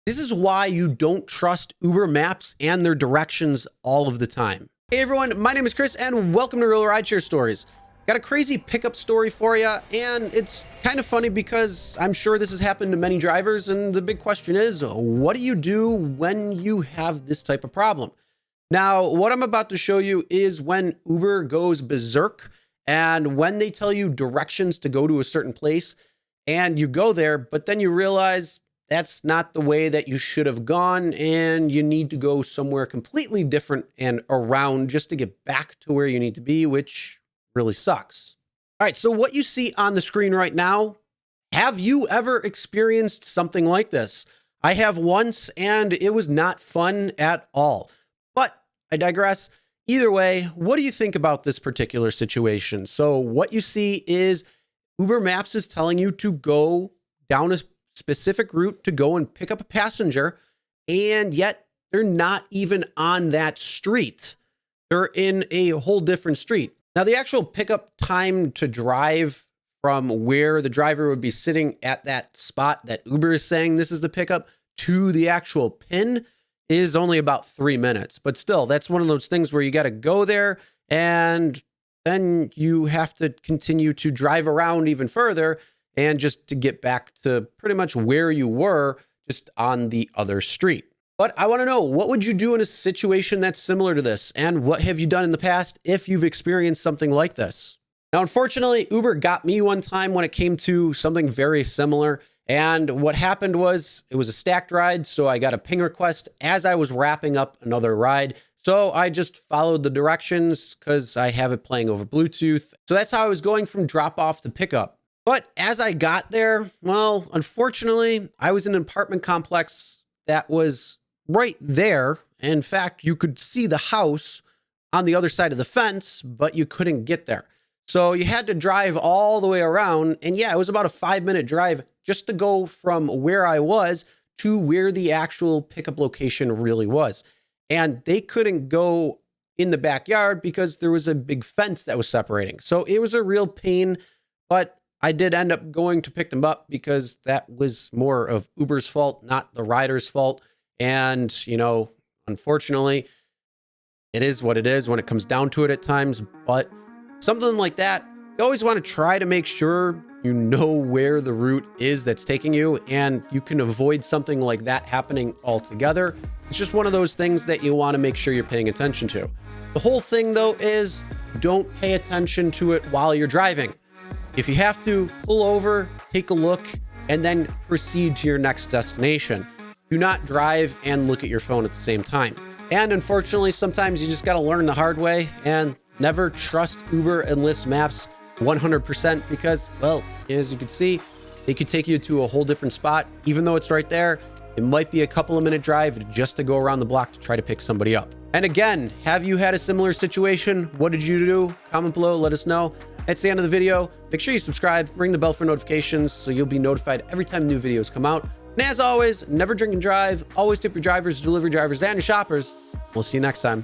This is why you don't trust Uber Maps and their directions all of the time. Hey everyone, my name is Chris and welcome to Real Rideshare Stories. Got a crazy pickup story for you, and it's kind of funny because I'm sure this has happened to many drivers, and the big question is, what do you do when you have this type of problem? Now, what I'm about to show you is when Uber goes berserk, and when they tell you directions to go to a certain place, and you go there, but then you realize that's not the way that you should have gone, and you need to go somewhere completely different and around just to get back to where you need to be, which really sucks. All right, so what you see on the screen right now, have you ever experienced something like this? I have once, and it was not fun at all. But I digress. Either way, what do you think about this particular situation? So what you see is Uber Maps is telling you to go down a specific route to go and pick up a passenger, and yet they're not even on that street. They're in a whole different street. Now, the actual pickup time to drive from where the driver would be sitting at that spot that Uber is saying this is the pickup to the actual pin is only about 3 minutes. But still, that's one of those things where you got to go there and then you have to continue to drive around even further and just to get back to pretty much where you were, just on the other street. But I want to know, what would you do in a situation that's similar to this? And what have you done in the past if you've experienced something like this? Now, unfortunately, Uber got me one time when it came to something very similar. And what happened was it was a stacked ride. So I got a ping request as I was wrapping up another ride. So I just followed the directions because I have it playing over Bluetooth. So that's how I was going from drop off to pickup. But as I got there, well, unfortunately, I was in an apartment complex that was right there. In fact, you could see the house on the other side of the fence, but you couldn't get there. So you had to drive all the way around. And yeah, it was about a 5-minute drive just to go from where I was to where the actual pickup location really was. And they couldn't go in the backyard because there was a big fence that was separating. So it was a real pain, but I did end up going to pick them up because that was more of Uber's fault, not the rider's fault. And, you know, unfortunately, it is what it is when it comes down to it at times. But something like that, you always want to try to make sure you know where the route is that's taking you, and you can avoid something like that happening altogether. It's just one of those things that you want to make sure you're paying attention to. The whole thing, though, is don't pay attention to it while you're driving. If you have to, pull over, take a look, and then proceed to your next destination. Do not drive and look at your phone at the same time. And unfortunately, sometimes you just got to learn the hard way and never trust Uber and Lyft's maps 100% because, well, as you can see, they could take you to a whole different spot. Even though it's right there, it might be a couple of minute drive just to go around the block to try to pick somebody up. And again, have you had a similar situation? What did you do? Comment below, let us know. That's the end of the video. Make sure you subscribe, ring the bell for notifications so you'll be notified every time new videos come out. And as always, never drink and drive. Always tip your drivers, delivery drivers, and your shoppers. We'll see you next time.